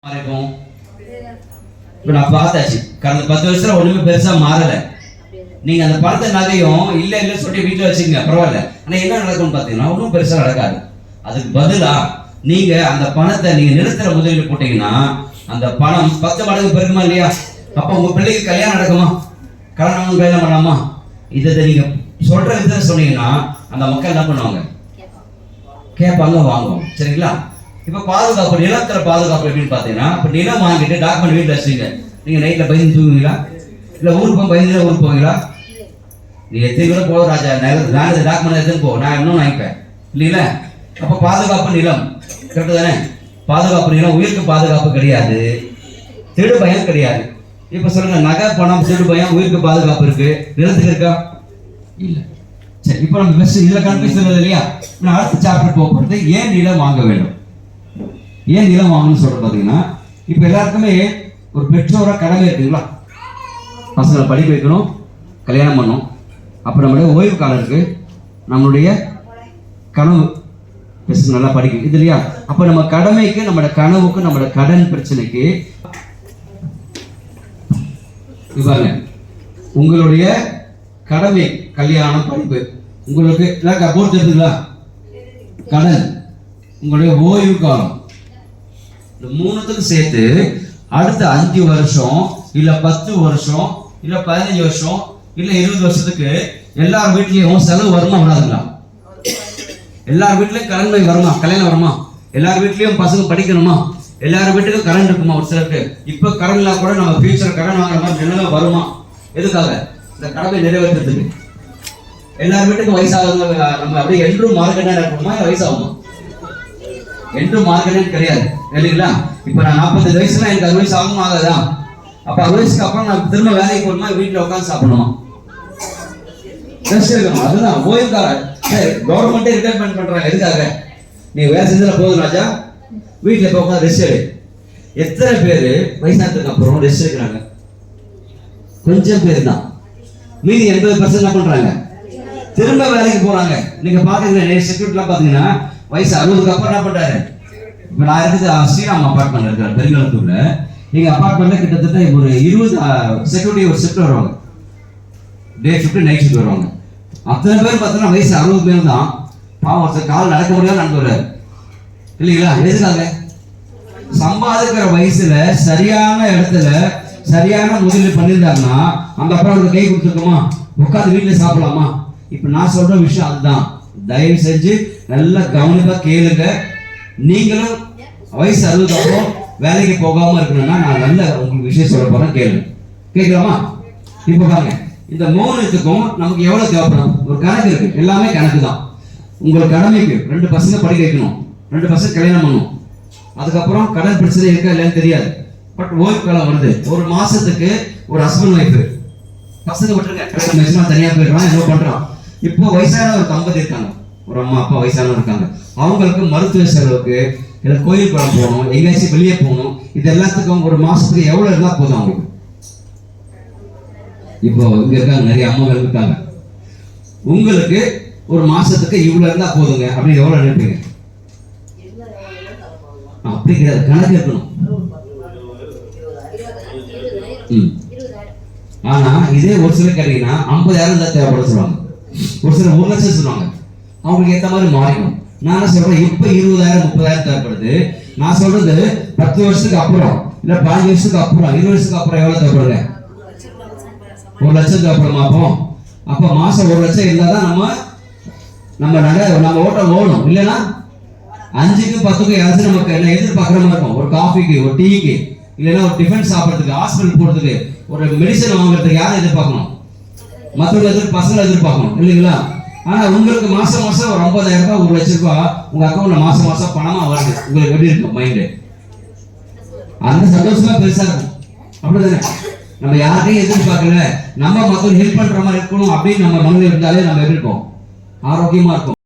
இருக்கும். இப்ப நான் பார்த்தாச்சு, கடந்த 10 வருஷத்துல ஒண்ணுமே பெருசா மாறல. நீங்க அந்த பணத்தை நகையும் இல்ல இல்ல சொல்லி வீட்டுல வச்சுக்கங்க, பரவாயில்ல. ஆனா என்ன நடக்கும்னு பாத்தீங்கன்னா ஒன்றும் பெருசா நடக்காது. அதுக்கு பதிலா நீங்க அந்த பணத்தை நீங்க நிலத்துல முதலீடு போட்டீங்கன்னா அந்த பணம் 10 மடங்கு பெருக்குமா இல்லையா? அப்ப உங்க பிள்ளைக்கு கல்யாணம் நடக்குமா? கல்யாணம் கல்யாணம் பண்ணலாமா? இதை நீங்க சொல்ற விதத்தை சொன்னீங்கன்னா அந்த மக்கள் என்ன பண்ணுவாங்க? கேட்பாங்க, வாங்குவாங்க. சரிங்களா? இப்ப பாதுகாப்பு, நிலத்துல பாதுகாப்பு எப்படின்னு பாத்தீங்கன்னா, இப்ப நிலம் வாங்கிட்டு டாக்குமெண்ட் வீட்டுல வச்சுங்க. நீங்க நைட்ல பயந்து தூங்குவீங்களா? இல்ல ஊருக்கு பயந்து ஊருக்கு போவீங்களா? நீ எத்தனை கூட போக ராஜா, நான் டாக்குமெண்ட் எடுத்துன்னு போ, நான் இன்னும் வாங்கிப்பேன் இல்லைங்களா? அப்ப பாதுகாப்பு நிலம் கரெக்டு தானே? பாதுகாப்பு நிலம் உயிருக்கு பாதுகாப்பு கிடையாது, திருடு பயம் கிடையாது. இப்ப சொல்லுங்க, நகை பணம் திருடு பயம், உயிருக்கு பாதுகாப்பு இருக்கு, நிலத்துக்கு இருக்கா? இல்ல. சரி, இப்ப நம்ம பெஸ்ட் இதுல கன்ஃபியூஸ் சொல்றது இல்லையா? நான் அடுத்த சாப்டர் போகிறது ஏன் நிலம் வாங்க வேண்டும், ஏன் நிலம் வாங்கணும்னு சொல்ற பாத்தீங்கன்னா, இப்ப எல்லாருக்குமே ஒரு பெற்றோரா கடமை இருக்குங்களா? பசங்களை படிக்க வைக்கணும், கல்யாணம் பண்ணணும், அப்புறம் நம்மளுடைய ஓய்வு காலம் இருக்கு, நம்மளுடைய கனவு பெருசு நல்லா படிக்கும் இது இல்லையா? அப்ப நம்ம கடமைக்கு, நம்மளோட கனவுக்கு, நம்மளோட கடன் பிரச்சனைக்கு பாருங்க, உங்களுடைய கடமை கல்யாணம், படிப்பு, உங்களுக்கு போர்த்து இருக்குங்களா? கடன், உங்களுடைய ஓய்வு காலம், இந்த மூணுத்துக்கு சேர்த்து அடுத்த 5 வருஷம் இல்ல 10 வருஷம் இல்ல 15 வருஷம் இல்ல 20 வருஷத்துக்கு எல்லார் வீட்லயும் செலவு வருமா வராதுங்களா? எல்லார் வீட்லயும் கடன் நோய் வருமா? கல்யாணம் வருமா? எல்லார் வீட்லயும் பசங்க படிக்கணுமா? எல்லார் வீட்டுக்கும் கரண்ட் இருக்குமா? ஒரு சிலருக்கு இப்ப கரண்ட்ல கூட நம்ம ஃபியூச்சர் கடன் வாங்குற மாதிரி நிலைமை வருமா? எதுக்காக? இந்த கடமை நிறைவேற்றுறதுக்கு. எல்லார் வீட்டுக்கும் வயசாகுங்க, நம்ம அப்படியே என்றும் மார்க்கெட்டா இருக்கணுமா? வயசாகுமா? என்றும் மார்க்கெட்டே கிடையாது இல்லைங்களா? இப்ப நான் 45 வயசுல எனக்கு 60 வயசு ஆகும் ஆகாதா? அப்ப 60 வயசுக்கு அப்புறம் நான் திரும்ப வேலைக்கு போகணுமா? வீட்டுல உட்காந்து சாப்பிடணுமா? அதுதான் ஓய்வு காலம். கவர்மெண்டே ரிட்டைர்மெண்ட் பண்றாங்க. எதுக்காக? நீ வேலை செஞ்சதுல போதும் ராஜா, வீட்டுல போய் உட்காந்து ரெஸ்ட் எடு. எத்தனை பேரு வயசானதுக்கு அப்புறம் ரெஸ்ட் எடுக்கிறாங்க? கொஞ்சம் பேர் தான். மீதி 80% என்ன பண்றாங்க? திரும்ப வேலைக்கு போறாங்க. நீங்க பாத்தீங்கன்னா செக்யூரிட்டி எல்லாம் பாத்தீங்கன்னா வயசு 60க்கு அப்புறம் என்ன பண்றாரு? இப்ப நான் இருக்குது ஸ்ரீராம் அபார்ட்மெண்ட் இருக்கிற பெருங்கலத்தூர்ல. எங்க அபார்ட்மெண்ட்ல கிட்டத்தட்ட ஒரு 20 செக்யூரிட்டி ஒரு ஷிஃப்ட் வருவாங்க, டே ஷிஃப்ட் நைட் ஷிஃப்ட் வருவாங்க. அத்தனை பேர் பார்த்தீங்கன்னா வயசு 60 பேர் தான். பாவம், ஒருத்தர் கால் நடக்க முடியாது நடந்துறாரு இல்லைங்களா? எதுக்காக? சம்பாதிக்கிற வயசுல சரியான இடத்துல சரியான முதலீடு பண்ணியிருந்தாங்கன்னா அந்த அப்புறம் கை கொடுத்துருக்கோமா? உட்காந்து வீட்டுல சாப்பிடலாமா? இப்ப நான் சொல்ற விஷயம் அதுதான். தயவு செஞ்சு நல்லா கவனிப்பா கேளுங்க. நீங்களும் வயசு 60 அப்புறம் வேலைக்கு போகாம இருக்கணும்னா நான் நல்ல உங்களுக்கு விஷயம் சொல்ல போறேன், கேளுங்க. கேட்கலாமா? இப்ப பாருங்க, இந்த 3த்துக்கும் நமக்கு எவ்வளவு தேவைப்படும்? ஒரு கணக்கு இருக்கு, எல்லாமே கணக்கு தான். உங்கள் கடமைக்கு 2 பசங்க படிக்க வைக்கணும், 2 பசங்க கல்யாணம் பண்ணணும், அதுக்கப்புறம் கடன் பிரச்சனை இருக்கா இல்லைன்னு தெரியாது, பட் ஓய்வு காலம் வருது. ஒரு மாசத்துக்கு ஒரு ஹஸ்பண்ட் ஒய்ஃப், பசங்க விட்டுருங்க தனியா போயிடுறான், ஏதோ பண்றான். இப்போ வயசான ஒரு 50 இருக்காங்க, ஒரு அம்மா அப்பா வயசானவங்க இருக்காங்க. அவங்களுக்கு மருத்துவ செலவுக்கு, இல்லை கோயில் குளம் போகணும், எங்கேயாச்சும் வெளியே போகணும், இது எல்லாத்துக்கும் ஒரு மாசத்துக்கு எவ்வளவு இருந்தா போதும் அவங்களுக்கு? இப்போ இங்க இருக்காங்க நிறைய அம்மாக்கள் இருக்காங்க, உங்களுக்கு ஒரு மாசத்துக்கு இவ்வளவு இருந்தா போதுங்க அப்படின்னு எவ்வளவு நினைப்பீங்க? அப்படி கிடையாது, கணக்கு இருக்கணும். ஆனா இதே ஒரு சிலர் கேட்டீங்கன்னா 50,000 தான் தேவைப்பட சொல்லுவாங்க, ஒரு சிலர் 1 லட்சம் சொல்லுவாங்க. அவங்களுக்கு ஏற்ற மாதிரி மாறிடும். நான் என்ன சொல்றேன், இப்ப 20,000 30,000 தேவைப்படுது. நான் சொல்றது 10 வருஷத்துக்கு அப்புறம் இல்ல 15 வருஷத்துக்கு அப்புறம் 20 வருஷத்துக்கு அப்புறம் எவ்வளவு தேவைப்படுது? 1 லட்சம் தேவைப்படுமா? அப்ப மாசம் 1 லட்சம் இருந்தாதான் நம்ம ஓட்டம் ஓடணும். இல்லைன்னா 5க்கு 10க்கு யாராச்சும் நமக்கு என்ன எதிர்பார்க்குற மாதிரி இருக்கும். ஒரு காஃபிக்கு, ஒரு டீக்கு, இல்லைன்னா ஒரு டிஃபன் சாப்பிட்றதுக்கு, ஹாஸ்பிட்டல் போறதுக்கு, ஒரு மெடிசன் வாங்குறதுக்கு யாரை எதிர்பார்க்கணும்? மற்றவங்க பசங்களை எதிர்பார்க்கணும் இல்லைங்களா? ஆனா உங்களுக்கு மாசம் மாசம் ஒரு 50,000 ரூபாய் 1 லட்சம் ரூபாய் உங்க அக்கௌண்ட்ல மாசம் மாசம் பணமா வருது. உங்களுக்கு எப்படி இருக்கும் மைண்டு? அந்த சந்தோஷமா பெருசா இருக்கும். அப்படிதானே? நம்ம யாரையும் எதிர்பார்க்கல, நம்ம மத்தவங்க ஹெல்ப் பண்ற மாதிரி இருக்கணும் அப்படின்னு நம்ம மனதில் இருந்தாலே நம்ம எப்படி இருக்கோம்? ஆரோக்கியமா இருக்கும்.